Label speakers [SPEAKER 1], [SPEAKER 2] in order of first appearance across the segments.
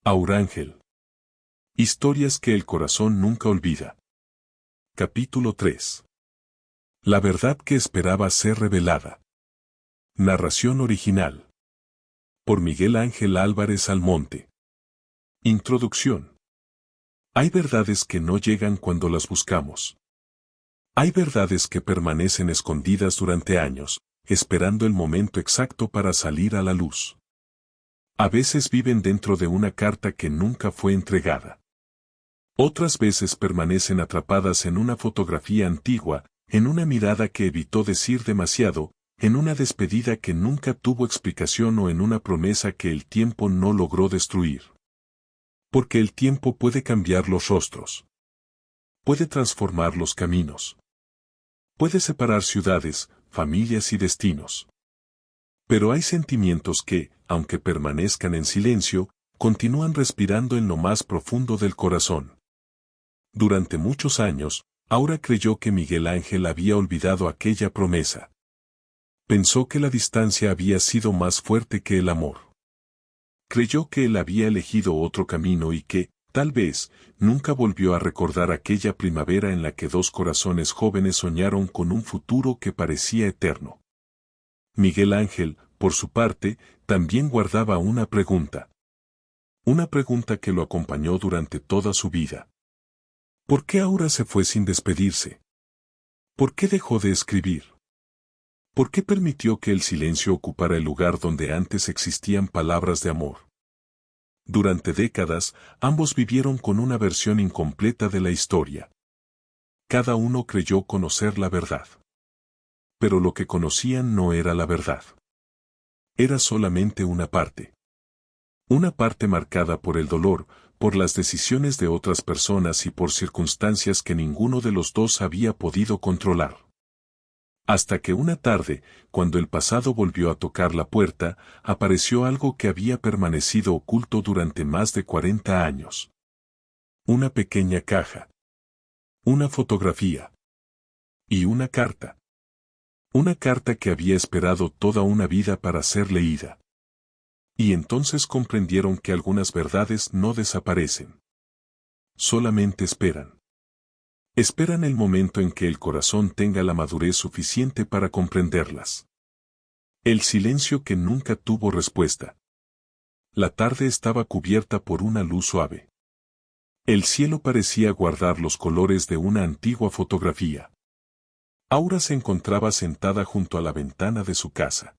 [SPEAKER 1] Aurángel. Historias que el corazón nunca olvida. Capítulo 3. La verdad que esperaba ser revelada. Narración original. Por Miguel Ángel Álvarez Almonte. Introducción. Hay verdades que no llegan cuando las buscamos. Hay verdades que permanecen escondidas durante años, esperando el momento exacto para salir a la luz. A veces viven dentro de una carta que nunca fue entregada. Otras veces permanecen atrapadas en una fotografía antigua, en una mirada que evitó decir demasiado, en una despedida que nunca tuvo explicación o en una promesa que el tiempo no logró destruir. Porque el tiempo puede cambiar los rostros. Puede transformar los caminos. Puede separar ciudades, familias y destinos. Pero hay sentimientos que, aunque permanezcan en silencio, continúan respirando en lo más profundo del corazón. Durante muchos años, Aura creyó que Miguel Ángel había olvidado aquella promesa. Pensó que la distancia había sido más fuerte que el amor. Creyó que él había elegido otro camino y que, tal vez, nunca volvió a recordar aquella primavera en la que dos corazones jóvenes soñaron con un futuro que parecía eterno. Miguel Ángel, por su parte, también guardaba una pregunta. Una pregunta que lo acompañó durante toda su vida. ¿Por qué Aura se fue sin despedirse? ¿Por qué dejó de escribir? ¿Por qué permitió que el silencio ocupara el lugar donde antes existían palabras de amor? Durante décadas, ambos vivieron con una versión incompleta de la historia. Cada uno creyó conocer la verdad. Pero lo que conocían no era la verdad. Era solamente una parte. Una parte marcada por el dolor, por las decisiones de otras personas y por circunstancias que ninguno de los dos había podido controlar. Hasta que una tarde, cuando el pasado volvió a tocar la puerta, apareció algo que había permanecido oculto durante más de 40 años. Una pequeña caja. Una fotografía. Y una carta. Una carta que había esperado toda una vida para ser leída. Y entonces comprendieron que algunas verdades no desaparecen. Solamente esperan. Esperan el momento en que el corazón tenga la madurez suficiente para comprenderlas. El silencio que nunca tuvo respuesta. La tarde estaba cubierta por una luz suave. El cielo parecía guardar los colores de una antigua fotografía. Aura se encontraba sentada junto a la ventana de su casa.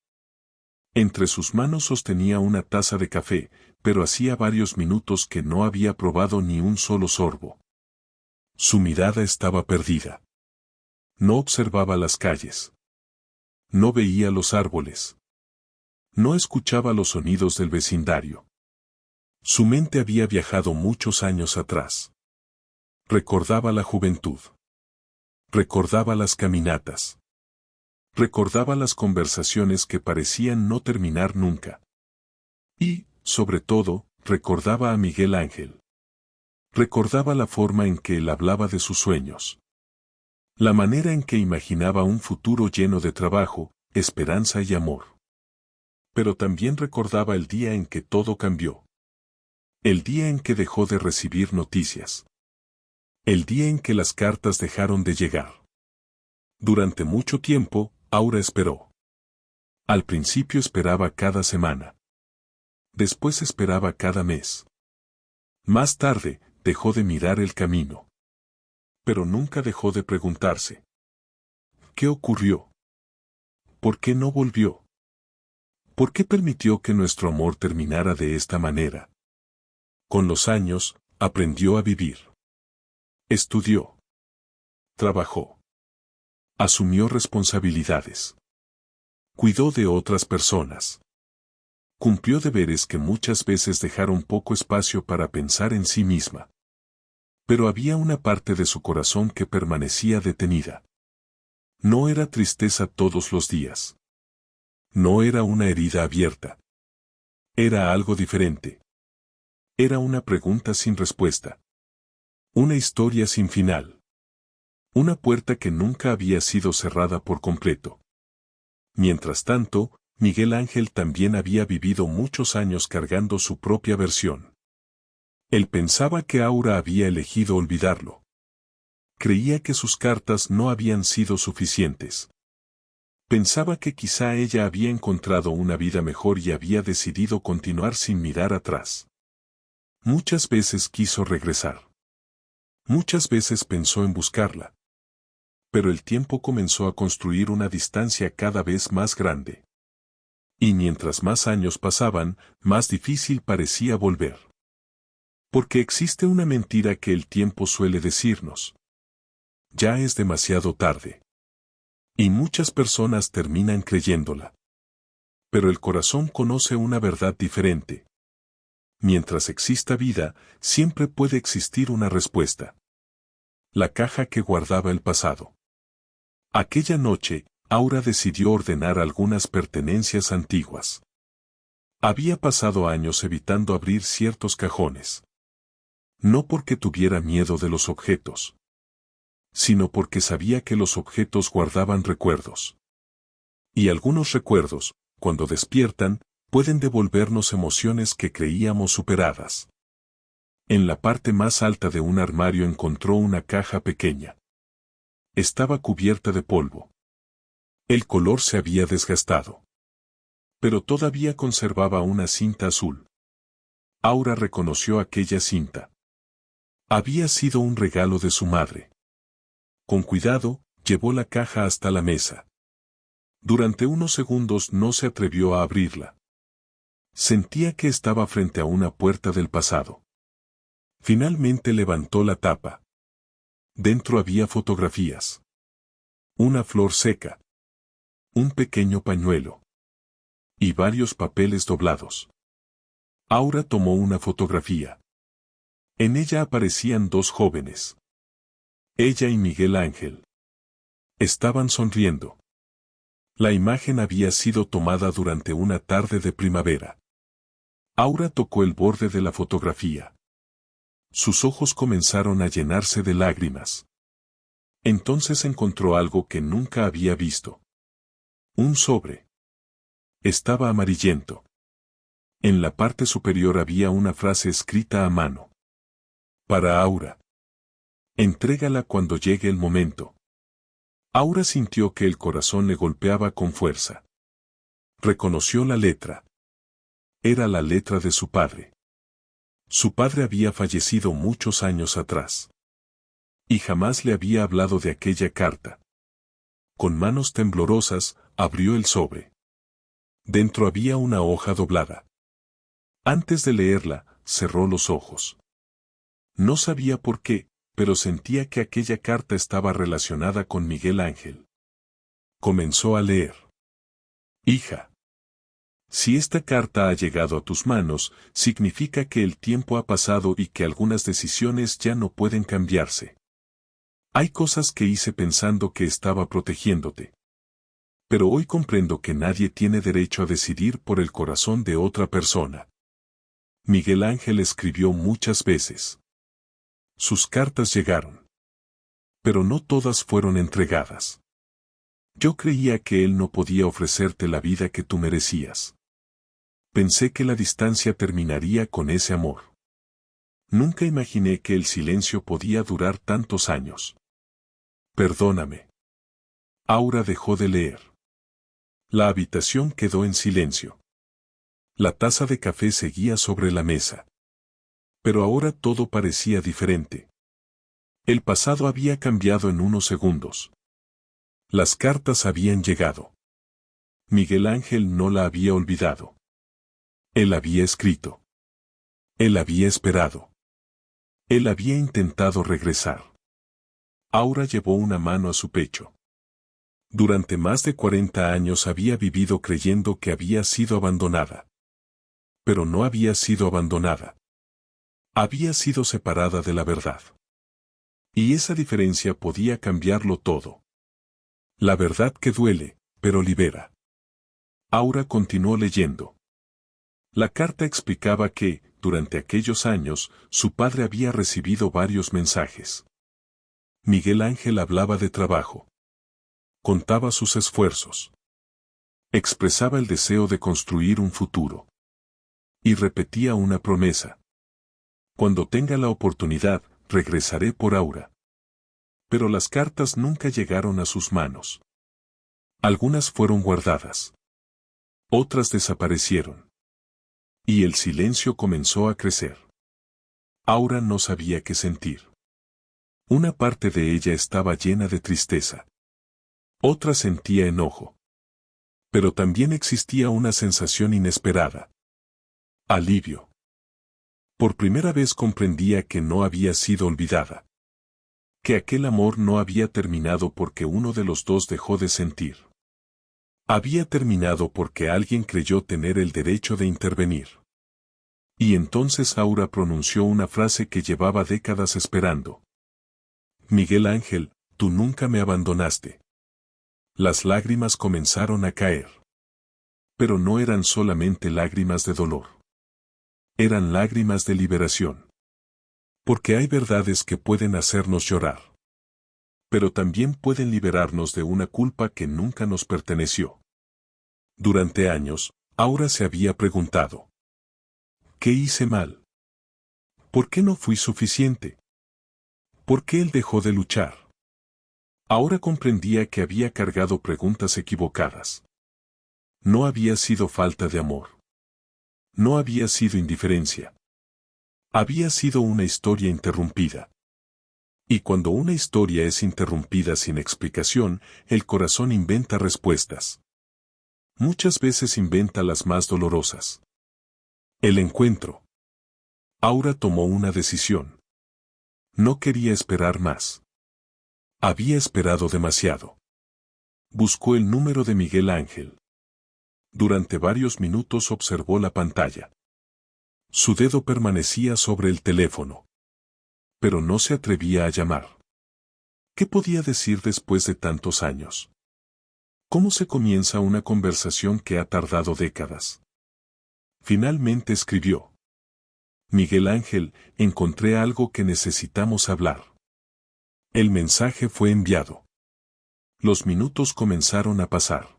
[SPEAKER 1] Entre sus manos sostenía una taza de café, pero hacía varios minutos que no había probado ni un solo sorbo. Su mirada estaba perdida. No observaba las calles. No veía los árboles. No escuchaba los sonidos del vecindario. Su mente había viajado muchos años atrás. Recordaba la juventud. Recordaba las caminatas. Recordaba las conversaciones que parecían no terminar nunca. Y, sobre todo, recordaba a Miguel Ángel. Recordaba la forma en que él hablaba de sus sueños. La manera en que imaginaba un futuro lleno de trabajo, esperanza y amor. Pero también recordaba el día en que todo cambió. El día en que dejó de recibir noticias. El día en que las cartas dejaron de llegar. Durante mucho tiempo, Aura esperó. Al principio esperaba cada semana. Después esperaba cada mes. Más tarde, dejó de mirar el camino. Pero nunca dejó de preguntarse. ¿Qué ocurrió? ¿Por qué no volvió? ¿Por qué permitió que nuestro amor terminara de esta manera? Con los años, aprendió a vivir. Estudió. Trabajó. Asumió responsabilidades. Cuidó de otras personas. Cumplió deberes que muchas veces dejaron poco espacio para pensar en sí misma. Pero había una parte de su corazón que permanecía detenida. No era tristeza todos los días. No era una herida abierta. Era algo diferente. Era una pregunta sin respuesta. Una historia sin final. Una puerta que nunca había sido cerrada por completo. Mientras tanto, Miguel Ángel también había vivido muchos años cargando su propia versión. Él pensaba que Aura había elegido olvidarlo. Creía que sus cartas no habían sido suficientes. Pensaba que quizá ella había encontrado una vida mejor y había decidido continuar sin mirar atrás. Muchas veces quiso regresar. Muchas veces pensó en buscarla. Pero el tiempo comenzó a construir una distancia cada vez más grande. Y mientras más años pasaban, más difícil parecía volver. Porque existe una mentira que el tiempo suele decirnos. Ya es demasiado tarde. Y muchas personas terminan creyéndola. Pero el corazón conoce una verdad diferente. Mientras exista vida, siempre puede existir una respuesta. La caja que guardaba el pasado. Aquella noche, Aura decidió ordenar algunas pertenencias antiguas. Había pasado años evitando abrir ciertos cajones. No porque tuviera miedo de los objetos, sino porque sabía que los objetos guardaban recuerdos. Y algunos recuerdos, cuando despiertan, pueden devolvernos emociones que creíamos superadas. En la parte más alta de un armario encontró una caja pequeña. Estaba cubierta de polvo. El color se había desgastado. Pero todavía conservaba una cinta azul. Aura reconoció aquella cinta. Había sido un regalo de su madre. Con cuidado, llevó la caja hasta la mesa. Durante unos segundos no se atrevió a abrirla. Sentía que estaba frente a una puerta del pasado. Finalmente levantó la tapa. Dentro había fotografías. Una flor seca. Un pequeño pañuelo. Y varios papeles doblados. Aura tomó una fotografía. En ella aparecían dos jóvenes. Ella y Miguel Ángel. Estaban sonriendo. La imagen había sido tomada durante una tarde de primavera. Aura tocó el borde de la fotografía. Sus ojos comenzaron a llenarse de lágrimas. Entonces encontró algo que nunca había visto. Un sobre. Estaba amarillento. En la parte superior había una frase escrita a mano. Para Aura. Entrégala cuando llegue el momento. Aura sintió que el corazón le golpeaba con fuerza. Reconoció la letra. Era la letra de su padre. Su padre había fallecido muchos años atrás. Y jamás le había hablado de aquella carta. Con manos temblorosas, abrió el sobre. Dentro había una hoja doblada. Antes de leerla, cerró los ojos. No sabía por qué, pero sentía que aquella carta estaba relacionada con Miguel Ángel. Comenzó a leer. Hija. Si esta carta ha llegado a tus manos, significa que el tiempo ha pasado y que algunas decisiones ya no pueden cambiarse. Hay cosas que hice pensando que estaba protegiéndote. Pero hoy comprendo que nadie tiene derecho a decidir por el corazón de otra persona. Miguel Ángel escribió muchas veces. Sus cartas llegaron. Pero no todas fueron entregadas. Yo creía que él no podía ofrecerte la vida que tú merecías. Pensé que la distancia terminaría con ese amor. Nunca imaginé que el silencio podía durar tantos años. Perdóname. Aura dejó de leer. La habitación quedó en silencio. La taza de café seguía sobre la mesa. Pero ahora todo parecía diferente. El pasado había cambiado en unos segundos. Las cartas habían llegado. Miguel Ángel no la había olvidado. Él había escrito. Él había esperado. Él había intentado regresar. Aura llevó una mano a su pecho. Durante más de 40 años había vivido creyendo que había sido abandonada. Pero no había sido abandonada. Había sido separada de la verdad. Y esa diferencia podía cambiarlo todo. La verdad que duele, pero libera. Aura continuó leyendo. La carta explicaba que, durante aquellos años, su padre había recibido varios mensajes. Miguel Ángel hablaba de trabajo. Contaba sus esfuerzos. Expresaba el deseo de construir un futuro. Y repetía una promesa. Cuando tenga la oportunidad, regresaré por Aura. Pero las cartas nunca llegaron a sus manos. Algunas fueron guardadas. Otras desaparecieron. Y el silencio comenzó a crecer. Aura no sabía qué sentir. Una parte de ella estaba llena de tristeza. Otra sentía enojo. Pero también existía una sensación inesperada. Alivio. Por primera vez comprendía que no había sido olvidada. Que aquel amor no había terminado porque uno de los dos dejó de sentir. Había terminado porque alguien creyó tener el derecho de intervenir. Y entonces Aura pronunció una frase que llevaba décadas esperando. Miguel Ángel, tú nunca me abandonaste. Las lágrimas comenzaron a caer. Pero no eran solamente lágrimas de dolor. Eran lágrimas de liberación. Porque hay verdades que pueden hacernos llorar. Pero también pueden liberarnos de una culpa que nunca nos perteneció. Durante años, Aura se había preguntado: ¿qué hice mal? ¿Por qué no fui suficiente? ¿Por qué él dejó de luchar? Ahora comprendía que había cargado preguntas equivocadas. No había sido falta de amor. No había sido indiferencia. Había sido una historia interrumpida. Y cuando una historia es interrumpida sin explicación, el corazón inventa respuestas. Muchas veces inventa las más dolorosas. El encuentro. Aura tomó una decisión. No quería esperar más. Había esperado demasiado. Buscó el número de Miguel Ángel. Durante varios minutos observó la pantalla. Su dedo permanecía sobre el teléfono. Pero no se atrevía a llamar. ¿Qué podía decir después de tantos años? ¿Cómo se comienza una conversación que ha tardado décadas? Finalmente escribió: Miguel Ángel, encontré algo que necesitamos hablar. El mensaje fue enviado. Los minutos comenzaron a pasar.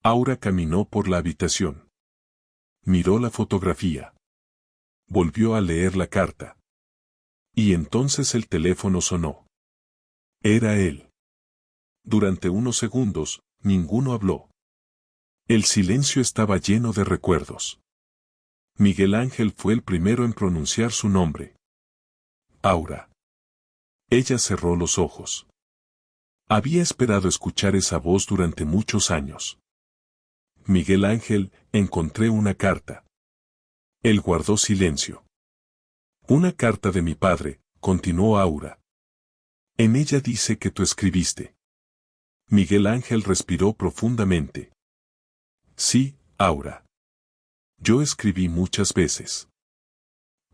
[SPEAKER 1] Aura caminó por la habitación. Miró la fotografía. Volvió a leer la carta. Y entonces el teléfono sonó. Era él. Durante unos segundos, ninguno habló. El silencio estaba lleno de recuerdos. Miguel Ángel fue el primero en pronunciar su nombre. Aura. Ella cerró los ojos. Había esperado escuchar esa voz durante muchos años. Miguel Ángel, encontré una carta. Él guardó silencio. Una carta de mi padre, continuó Aura. En ella dice que tú escribiste. Miguel Ángel respiró profundamente. Sí, Aura. Yo escribí muchas veces.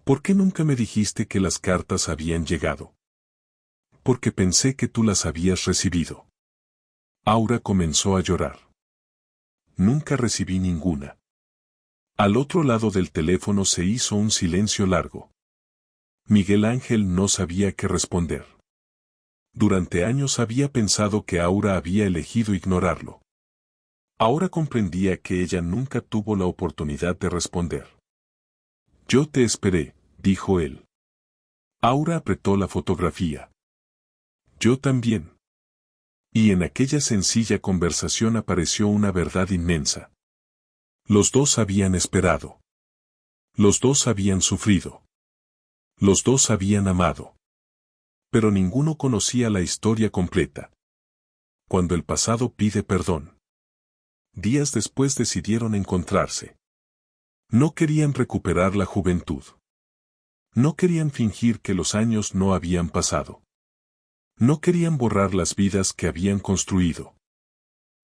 [SPEAKER 1] ¿Por qué nunca me dijiste que las cartas habían llegado? Porque pensé que tú las habías recibido. Aura comenzó a llorar. Nunca recibí ninguna. Al otro lado del teléfono se hizo un silencio largo. Miguel Ángel no sabía qué responder. Durante años había pensado que Aura había elegido ignorarlo. Ahora comprendía que ella nunca tuvo la oportunidad de responder. Yo te esperé, dijo él. Aura apretó la fotografía. Yo también. Y en aquella sencilla conversación apareció una verdad inmensa. Los dos habían esperado. Los dos habían sufrido. Los dos habían amado. Pero ninguno conocía la historia completa. Cuando el pasado pide perdón. Días después decidieron encontrarse. No querían recuperar la juventud. No querían fingir que los años no habían pasado. No querían borrar las vidas que habían construido.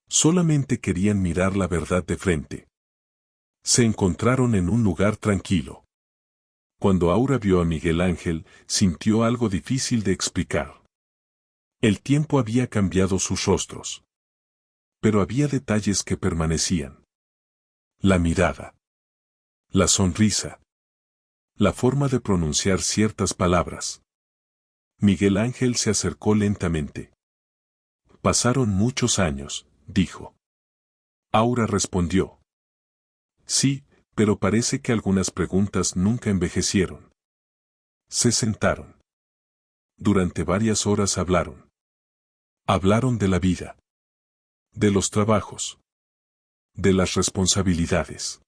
[SPEAKER 1] Solamente querían mirar la verdad de frente. Se encontraron en un lugar tranquilo. Cuando Aura vio a Miguel Ángel, sintió algo difícil de explicar. El tiempo había cambiado sus rostros. Pero había detalles que permanecían. La mirada. La sonrisa. La forma de pronunciar ciertas palabras. Miguel Ángel se acercó lentamente. Pasaron muchos años, dijo. Aura respondió. Sí, pero parece que algunas preguntas nunca envejecieron. Se sentaron. Durante varias horas hablaron. Hablaron de la vida. De los trabajos. De las responsabilidades.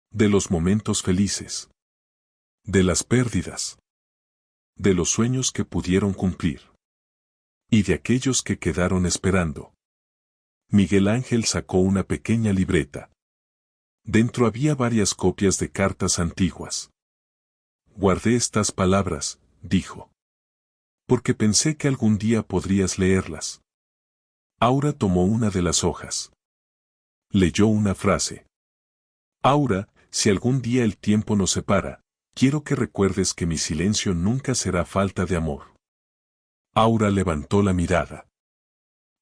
[SPEAKER 1] De los momentos felices. De las pérdidas. De los sueños que pudieron cumplir. Y de aquellos que quedaron esperando. Miguel Ángel sacó una pequeña libreta. Dentro había varias copias de cartas antiguas. Guardé estas palabras, dijo. Porque pensé que algún día podrías leerlas. Aura tomó una de las hojas. Leyó una frase. Aura, si algún día el tiempo nos separa, quiero que recuerdes que mi silencio nunca será falta de amor. Aura levantó la mirada.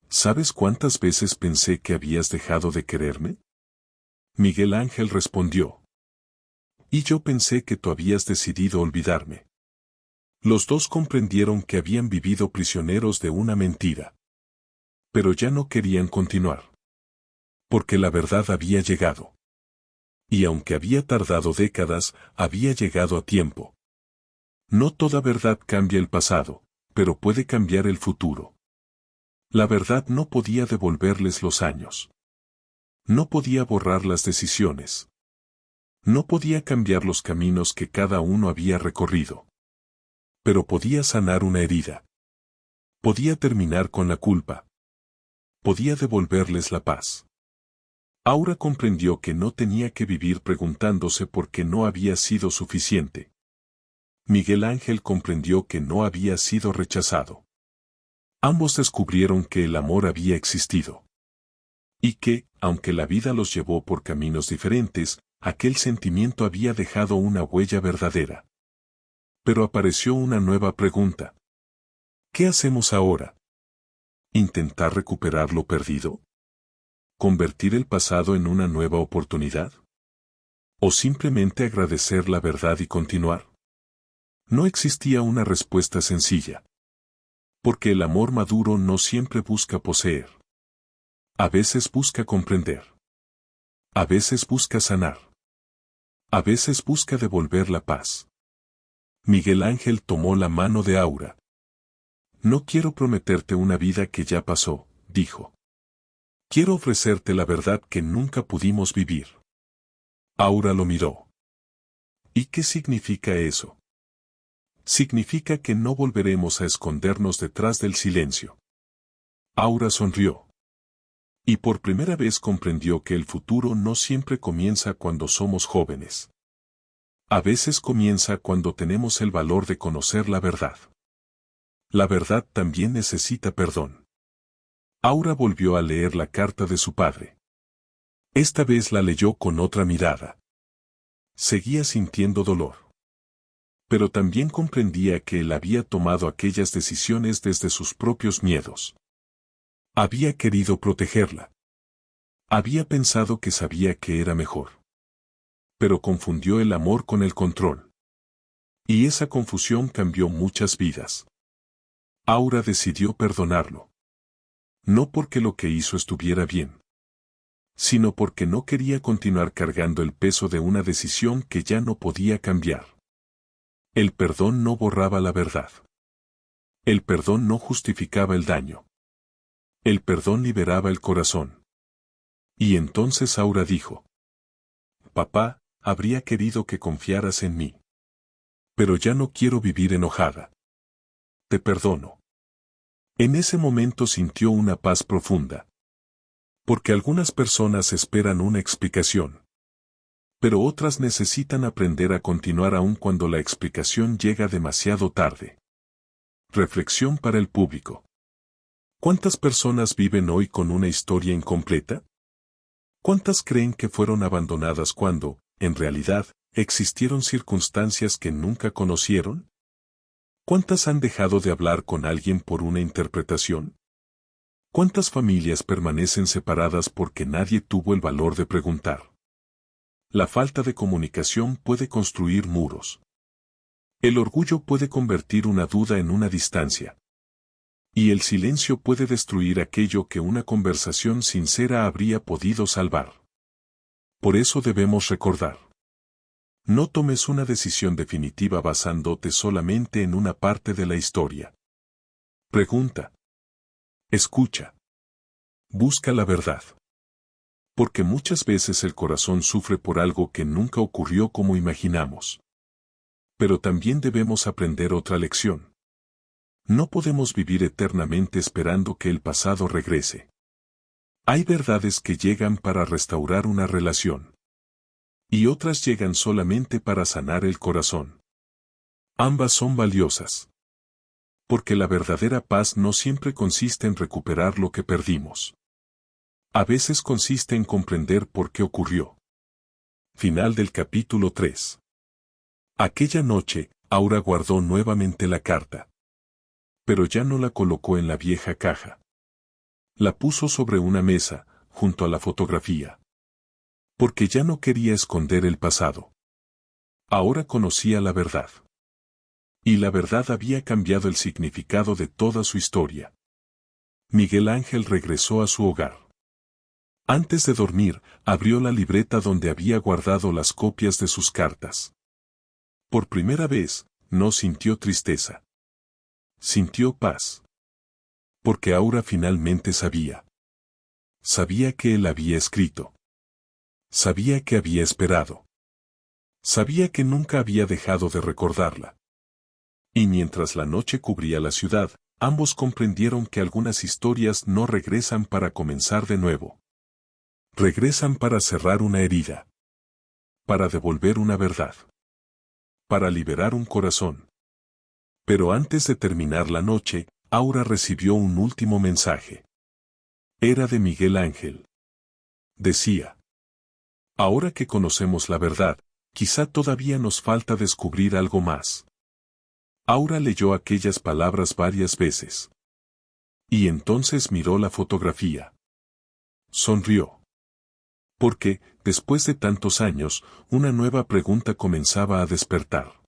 [SPEAKER 1] ¿Sabes cuántas veces pensé que habías dejado de quererme? Miguel Ángel respondió. Y yo pensé que tú habías decidido olvidarme. Los dos comprendieron que habían vivido prisioneros de una mentira. Pero ya no querían continuar. Porque la verdad había llegado. Y aunque había tardado décadas, había llegado a tiempo. No toda verdad cambia el pasado, pero puede cambiar el futuro. La verdad no podía devolverles los años. No podía borrar las decisiones. No podía cambiar los caminos que cada uno había recorrido. Pero podía sanar una herida. Podía terminar con la culpa. Podía devolverles la paz. Aura comprendió que no tenía que vivir preguntándose por qué no había sido suficiente. Miguel Ángel comprendió que no había sido rechazado. Ambos descubrieron que el amor había existido. Y que, aunque la vida los llevó por caminos diferentes, aquel sentimiento había dejado una huella verdadera. Pero apareció una nueva pregunta. ¿Qué hacemos ahora? ¿Intentar recuperar lo perdido? ¿Convertir el pasado en una nueva oportunidad? ¿O simplemente agradecer la verdad y continuar? No existía una respuesta sencilla. Porque el amor maduro no siempre busca poseer. A veces busca comprender. A veces busca sanar. A veces busca devolver la paz. Miguel Ángel tomó la mano de Aura. No quiero prometerte una vida que ya pasó, dijo. Quiero ofrecerte la verdad que nunca pudimos vivir. Aura lo miró. ¿Y qué significa eso? Significa que no volveremos a escondernos detrás del silencio. Aura sonrió. Y por primera vez comprendió que el futuro no siempre comienza cuando somos jóvenes. A veces comienza cuando tenemos el valor de conocer la verdad. La verdad también necesita perdón. Aura volvió a leer la carta de su padre. Esta vez la leyó con otra mirada. Seguía sintiendo dolor. Pero también comprendía que él había tomado aquellas decisiones desde sus propios miedos. Había querido protegerla. Había pensado que sabía que era mejor. Pero confundió el amor con el control. Y esa confusión cambió muchas vidas. Aura decidió perdonarlo. No porque lo que hizo estuviera bien, sino porque no quería continuar cargando el peso de una decisión que ya no podía cambiar. El perdón no borraba la verdad. El perdón no justificaba el daño. El perdón liberaba el corazón. Y entonces Aura dijo: Papá, habría querido que confiaras en mí. Pero ya no quiero vivir enojada. Te perdono. En ese momento sintió una paz profunda. Porque algunas personas esperan una explicación. Pero otras necesitan aprender a continuar aun cuando la explicación llega demasiado tarde. Reflexión para el público. ¿Cuántas personas viven hoy con una historia incompleta? ¿Cuántas creen que fueron abandonadas cuando, en realidad, existieron circunstancias que nunca conocieron? ¿Cuántas han dejado de hablar con alguien por una interpretación? ¿Cuántas familias permanecen separadas porque nadie tuvo el valor de preguntar? La falta de comunicación puede construir muros. El orgullo puede convertir una duda en una distancia. Y el silencio puede destruir aquello que una conversación sincera habría podido salvar. Por eso debemos recordar. No tomes una decisión definitiva basándote solamente en una parte de la historia. Pregunta. Escucha. Busca la verdad. Porque muchas veces el corazón sufre por algo que nunca ocurrió como imaginamos. Pero también debemos aprender otra lección. No podemos vivir eternamente esperando que el pasado regrese. Hay verdades que llegan para restaurar una relación. Y otras llegan solamente para sanar el corazón. Ambas son valiosas. Porque la verdadera paz no siempre consiste en recuperar lo que perdimos. A veces consiste en comprender por qué ocurrió. Final del capítulo 3. Aquella noche, Aura guardó nuevamente la carta. Pero ya no la colocó en la vieja caja. La puso sobre una mesa, junto a la fotografía. Porque ya no quería esconder el pasado. Ahora conocía la verdad. Y la verdad había cambiado el significado de toda su historia. Miguel Ángel regresó a su hogar. Antes de dormir, abrió la libreta donde había guardado las copias de sus cartas. Por primera vez, no sintió tristeza. Sintió paz. Porque Aura finalmente sabía. Sabía que él había escrito. Sabía que había esperado. Sabía que nunca había dejado de recordarla. Y mientras la noche cubría la ciudad, ambos comprendieron que algunas historias no regresan para comenzar de nuevo. Regresan para cerrar una herida. Para devolver una verdad. Para liberar un corazón. Pero antes de terminar la noche, Aura recibió un último mensaje. Era de Miguel Ángel. Decía: ahora que conocemos la verdad, quizá todavía nos falta descubrir algo más. Aura leyó aquellas palabras varias veces. Y entonces miró la fotografía. Sonrió. Porque, después de tantos años, una nueva pregunta comenzaba a despertar.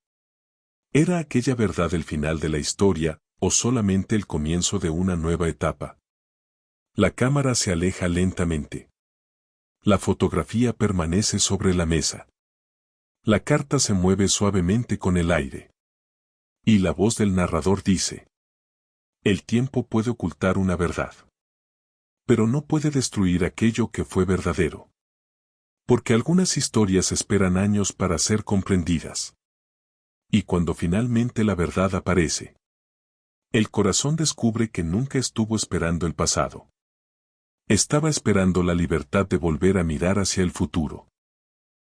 [SPEAKER 1] ¿Era aquella verdad el final de la historia, o solamente el comienzo de una nueva etapa? La cámara se aleja lentamente. La fotografía permanece sobre la mesa. La carta se mueve suavemente con el aire. Y la voz del narrador dice: el tiempo puede ocultar una verdad. Pero no puede destruir aquello que fue verdadero. Porque algunas historias esperan años para ser comprendidas. Y cuando finalmente la verdad aparece, el corazón descubre que nunca estuvo esperando el pasado. Estaba esperando la libertad de volver a mirar hacia el futuro.